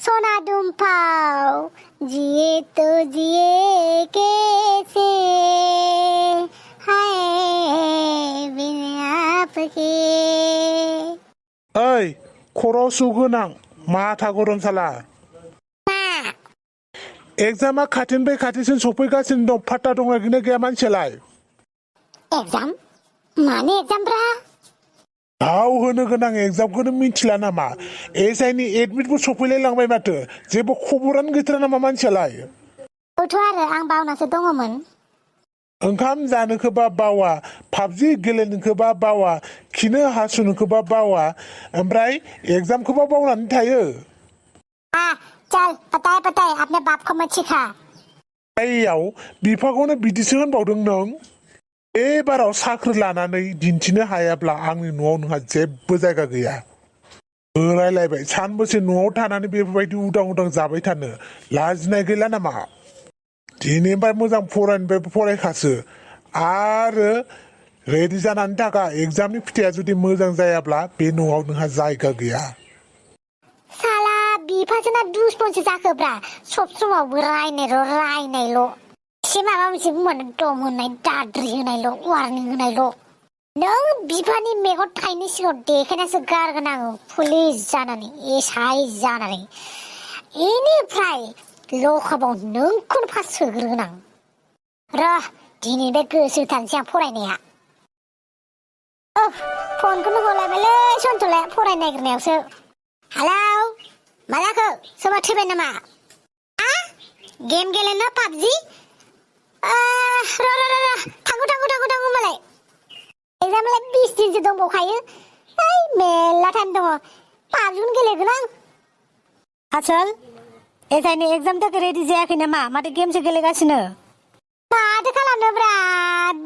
सना दुम्फाव जिए तो जिए कैसे हाय बिना आपके ओइ खर' सुगोनां माथा गरम साला एग्जामा खाथिनिफ्राय खाथिसिन सफैगासिनो दं फात्ता दंना गैया मानसियालाय एग्जाम माने एग्जामब्रा गाव होनो गोनां एग्जामखौनो मिथिला नामा एसआइनि एडमिटबो सफैलाय लांबाय माथो जेबो खबरानो गैथारा नामा मानसियालाय औथ' आरो आं बावनासो दङमोन ओंखाम जानोखोबा बावा पाबजि गेलेनोखोबा बावा खिनो हासुनोखोबा बावा ओमफ्राय एग्जामखौबा बावनानै थायो चल पता है अपने बाप को मत सिखा आइयाव बिफाखौनो बिदिसो होनबावदों नों एबाराव साख्रि लानानै दिन्थिनो हायाब्ला आंनि न'आव नोंहा जेबो जायगा गैया बोरायलायबाय सानबेसे न'आव थानानै बेफोरबायदि उदां उदां जाबाय थानो लाजिनाय गैला नामा दिनैनिफ्राय मोजां फरायनिफ्राय फरायखासो आरो रेडि जानानै थाखा एग्जामनि फिथाइया जुदि मोजां जायाब्ला बे न'आव नोंहा जायगा गैया साला बिफाजोंना दुसपनसो जाखोब्रा सब समावबो रायनायल' एसे माबा मोनसे बुंबानो दम होनाय दाद्रि होनायल' वार्निं होनायल' नों बिफानि मेगन थाइनै सिगाङाव देखायनासो गारगोन आङो पुलिस जानानै एसआइ जानानै इनिफ्राय लकाबाव नोंखौनो फास सोग्रोगोन आं र' दिनैनिफ्राय गोसो होथारनोसै आं फरायनाया फनखौनो गलायबायलै सन्थ'लाया फरायनो नागिरनायावसो हेलौ मा जाखो सोरबा थैबाय नामा गेम गेलेनो पाबजि र' थांगौ होमबालाय एग्जामालाय 20 दिनसो दंबावखायो मेरला टाइम दङ पाबजिखौनो गेलेगोन आं आसोल एजाइनि एग्जाम थाखाय रेडि जायाखै नामा माथो गेमसो गेलेगासिनो माथो खालामनोब्रा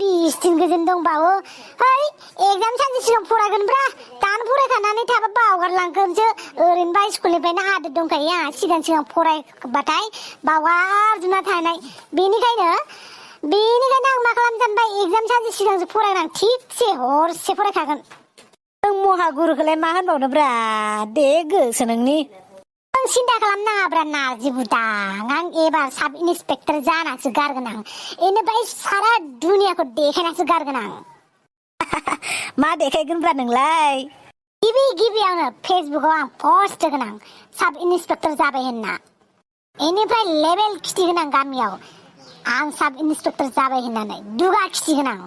20 दिन गोजोन दंबावो एग्जाम सानसे सिगां फरायगोनब्रा दानो फरायखानानै थाबा बावगारलांगोनसो ओरैनोबा स्कुलनिफ्रायनो आदत दंखायो आंहा सिगां फरायबाथाय बावगारजोबना थानाय बेनिखायनो आं मा खालामनो सानबाय एग्जाम सानसे सिगांसो फरायनां थिगसे हरसे फरायखागोन नों महागुरुखौलाय मा होनबावनोब्रा दे गोसो नोंनि नों सिन्था खालामनाङाब्रा नारजि बुदां आं एबार साब इन्सपेक्टर जानासो गारगोन आं इनिफ्राय सारा दुनियाखौ देखायनासो गारगोन आं मा देखायगोनब्रा नोंलाय गिबियावनो फेसबुकाव आं पस्ट होगोन आं साब इन्सपेक्टर जाबाय होनना इनिफ्राय लेबेल खिथिगोन आं गामियाव आं साब इन्सपेक्टर जाबाय होननानै दुगा खिथिगोन आं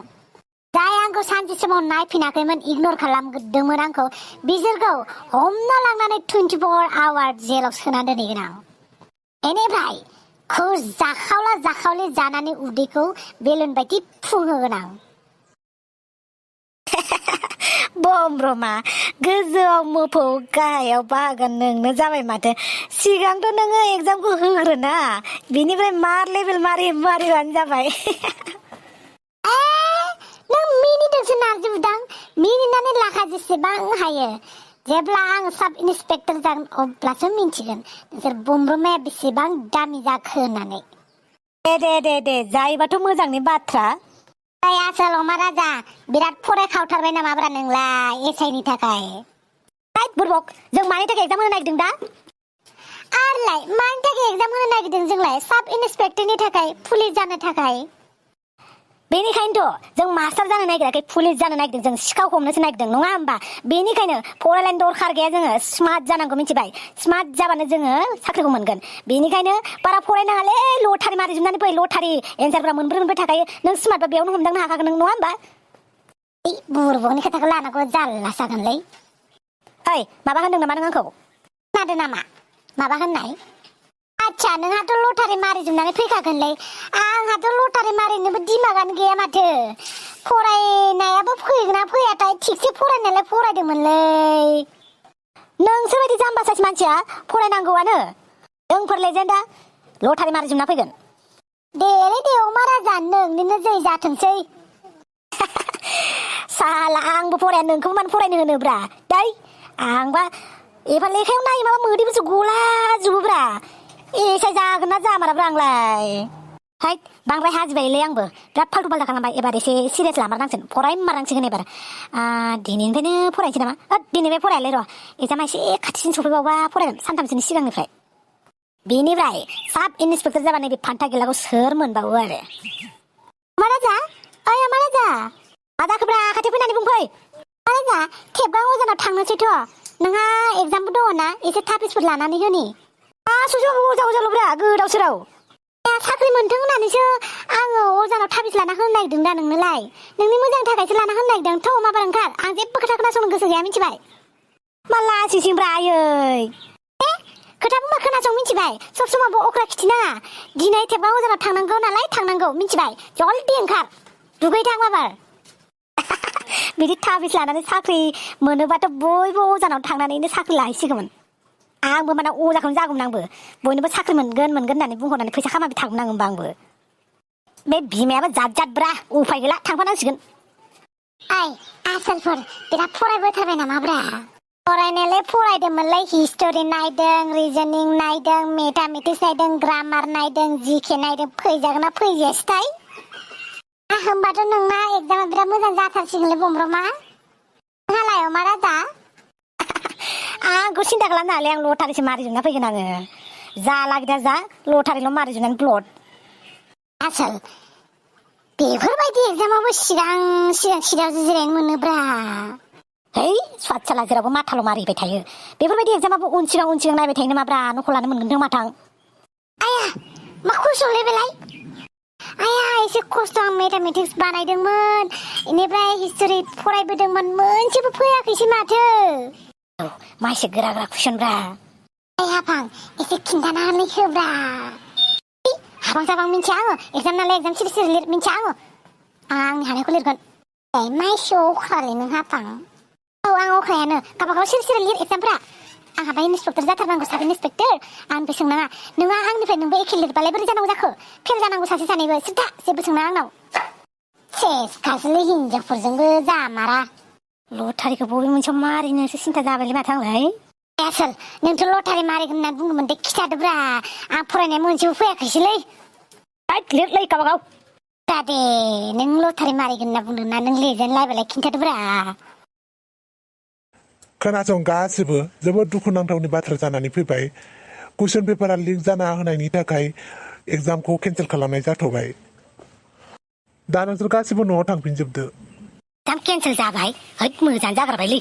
जाय आंखौ सानसे समाव नायफिनाखैमोन इगनर खालामदोंमोन आंखौ बिसोरखौ हमना लांनानै 24 आवार जेलाव सोना दोनहैगोन आं इनिफ्राय जाखावला जानानै उदैखौ बेलुन बायदि फुंहोगोन आं बमब्रमा गोजौआव मोफौ गाहायाव बाहागोन नोंनो जाबाय माथो सिगांथ' नोङो एग्जामखौ होग्रोना बिनिफ्राय मार लेभेल मारिबानो जाबाय नों मिनिदोंसो नारजि बुदां मिनिनानै लाखा जेसेबां हायो जेब्ला आं साब इन्सपेक्टर जागोन अब्लासो मिन्थिगोन नोंसोर बमब्रमाया बेसेबां दामि जाखो होननानै दे जायोबाथ' मोजांनि बाथ्रा आसोल अमा राजा बिराद फरायखावथारबाय नामाब्रा नोंलाय एसआइनि थाखाय बुरबक जों मानि थाखाय एग्जाम होनो नागिरदों दा आरोलाय मानि थाखाय एग्जाम होनो नागिरदों जोंलाय साब इन्सपेक्टरनि थाखाय पुलिस जानो थाखाय बेनिखायनोथ' जों मास्टार जानो नागिराखै पुलिस जानो नागिरदों जों सिखाव हमनोसो नागिरदों नङा होमबा बेनिखायनो फरायलायनो दरखार गैया जोङो स्मार्ट जानांगौ मिथिबाय स्मार्ट जाबानो जोङो साख्रिखौ मोनगोन बेनिखायनो बारा फरायनाङालै लटारि मारिजोबनानै फै लटारि एन्सारफ्रा मोनब्रै थाखायो नों स्मार्टबा बेयावनो हमदांनो हाखागोन नों नङा होमबा बुरबकनि खोथाखौ लानांगौ जारला जागोनलै माबा होनदों नामा नों आंखौ खोनादों नामा माबा होननाय आच्छा नोंहाथ' लटारि मारिजोबनानै फैखागोनलै आंहाथ' लटारि मारिनोबो दिमागानो गैया माथो फरायनायाबो फैगोना फैयाथाय थिगसे फरायनायालाय फरायदोंमोनलै नोंसोर बायदि जाम्बा साइस मानसिया फरायनांगौआनो जोंफोर लेजेन्डा लटारि मारिजोबना फैगोन दे अमा राजा नोंनिनो जै जाथोंसै साला आंबो फराया नोंखौबो मानो फरायनो होनोब्रा आंबा एबा लेखायाव नायो माबा मोदैबोसो गलाजोबोब्रा एसाइ जागोन ना जामाराब्रा आंलाय बांद्राय हाजिबायलै आंबो बिराद फाल्थु फाल्था खालामबाय एबार एसे सिरियास लामारनांसिगोन फरायमारनांसिगोन एबार दिनैनिफ्रायनो फरायनोसै नामा दिनैनिफ्राय फरायालै र' एग्जामा एसे खाथिसिन सफैबावबा फरायगोन सानथामसोनि सिगांनिफ्राय बेनिफ्राय साब इन्सपेक्टर जाबा नैबे फान्था गिलाखौ सोर मोनबावो आरो महाराजा ओइ महाराजा मा जाखोब्रा खाथियाव फैनानै बुंफै महाराजा खेबगां अजानाव थांनोसैथ' नोंहा एगजामबो दङ ना एसे थापिसफोर लानानै होनि ससेबाबो अजा अजाल'ब्रा गोदाव सोराव साख्रि मोनथों होननानैसो आङो अजानाव थापिस लाना होनो नागिरदों दा नोंनोलाय नोंनि मोजांनि थाखायसो लाना होनो नागिरदों थ' माबार ओंखार आं जेबो खोथा खोनासंनो गोसो गैया मिथिबाय माला सिसिंब्रा आयै खोथा बुंबा खोनासं मिथिबाय सब समावबो अख्रा खिथिनाङा दिनै खेबगां अजानाव थांनांगौ नालाय थांनांगौ मिथिबाय जल्दि ओंखार दुगैथां माबार बिदि थाबिस लानानै साख्रि मोनोबाथ' बयबो अजानाव थांनानैनो साख्रि लाहैसिगौमोन आंबो माने अजाखौनो जागौमोन आंबो बयनोबो साख्रि मोनगोन होननानै बुंहरनानै फैसा खामायबाय थागौमोन आंबो बे बिमायाबो जाद जादब्रा उफाय गैला थांफानांसिगोन ओइ आसोलफोर बिराद फरायबोथारबाय नामाब्रा फरायनायालाय फरायदोंमोनलाय हिस्ट'रि नायदों रिजनिं नायदों मेथामेटिक्स नायदों ग्रामार नायदों जिके नायदों फैजागोन ना फैजायासैथाय होमबाथ' नोंना एगजामा बिराद मोजां जाथारसिगोनलै बमब्रमा नोंहालाय अमा राजा आंखौ सिन्था खालामनाङालै आं लटारिसो मारिजोबना फैगोन आङो जा लागिदा जा लटारिल' मारिजोबनानै ब्लड आसोल बेफोरबायदि एगजामावबो सिगां सिरियावसो जिरायनो मोनोब्रा है स्वादसाला जेरावबो माथाल' मारिबाय थायो बेफोरबायदि एगजामाबो उन सिगां नायबाय थायो नामाब्रा नखौ लानो मोनगोन थों माथां आया मा खस्थ'लै बेलाय आया एसे खस्थ' आं मेथामेटिक्स बानायदोंमोन बेनिफ्राय हिस्ट'रि फरायबोदोंमोन मोनसेबो फैयाखैसै माथो मा एसे गोरा कुइसनब्रा हाफां एसे खिन्थाना होब्रा हाफां साफां मिन्थिया आङो एगजाम नालाय एगजाम सिरि लिर मिन्थिया आङो आंनि हानायखौ लिरगोन मा एसे अख्रालै नों हाफां औ आं अख्रायानो गावबागाव सिरि लिर एगजामफ्रा आंहाबा इन्सपेक्टर जाथारनांगौ साब इन्सपेक्टर आंनिफ्राय सोंनाङा नोंहा आंनिफ्राय नोंबो एखे लिरबालाय बोरै जानांगौ जाखो फेल जानांगौ सासे सानैबो सिदा जेबो सोंनाङा आंनाव सेस खासलै हिनजावफोरजोंबो जामारा लटारिखौ बबे मोनसेयाव मारिनोसो सिन्था जाबायलै माथो आंलाय आसोल नोंथ' लटारि मारिगोन होननानै बुंदोंमोन दे खिथादोब्रा आं फरायनाय मोनसेबो फैयाखैसैलै लिरलै गावबागाव दे नों लटारि मारिगोन होनना बुंदों ना नों लिरजानो लायबालाय खिन्थादोब्रा खोनासं गासिबो जोबोद दुखुनांथावनि बाथ्रा जानानै फैबाय कुइसन पेपारा लिक जाना होनायनि थाखाय एगजामखौ केन्सेल खालामनाय जाथ'बाय दा नोंसोर गासिबो न'आव थांफिनजोबदो एगजाम केन्सेल जाबाय हैद मोजां जाग्राबायलै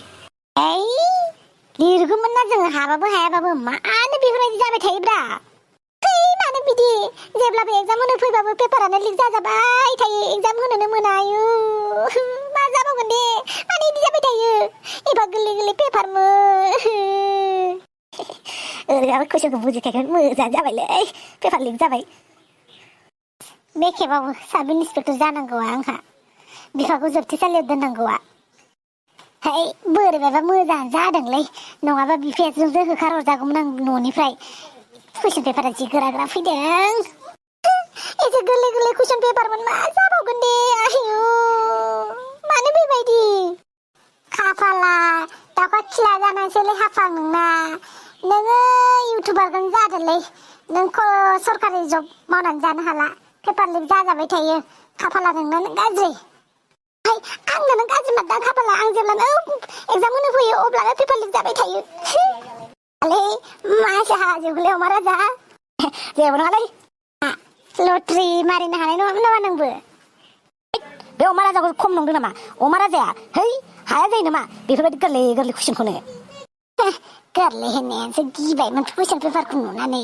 लिरगौमोन ना जोङो हाबाबो हायाबाबो मानो बेफोरबायदि जाबाय थायोब्रा मानो बिदि जेब्लाबो एगजाम होनो फैबाबो पेपारानो लिक जाजाबाय थायो एगजाम होनोनो मोना आयु मा जाबावगोन दे मानो बिदि जाबाय थायो एबा गोरलै पेपारमोन ओरैबाबो कुइसनखौ बुजिखागोन मोजां जाबायलै पेपार लिक जाबाय बे खेबावबो साब इन्सपेक्टर जानांगौआ आंहा बिफाखौ जोबथेसालियाव दोननांगौआ है बोरैबाबा मोजां जादोंलै नङाबा बिफाया जोंजों होखारहरजागौमोन आं न'निफ्राय कुइसन पेपारा जि गोरा फैदों एसे गोरलै कुइसन पेपारमोन मा जाबावगोन दे आयु मानो बेबायदि खाफाला दाउखा खिला जानायसैलै हाफां नोंना नोङो इउटुबारखौनो जादोंलै नों सरकारि जब मावनानै जानो हाला पेपार लिक जाजाबाय थायो खाफाला नोंना नों गाज्रि आंनो नों गाज्रि मादा खाफाला आं जेब्लानो एगजाम होनो फैयो अब्लानो पेपार लिक जाबाय थायो मासो हाजोबलै अमा राजा जेबो नङालै लटारि मारिनो हानाय नङामोन नामा नोंबो बे अमा राजाखौ खम नंदों नामा अमा राजाया है हाया जायो नामा बेफोरबायदि गोरलै कुइसनखौनो गोरलै होननायानोसो गिबायमोन कुइसन पेपारखौ नुनानै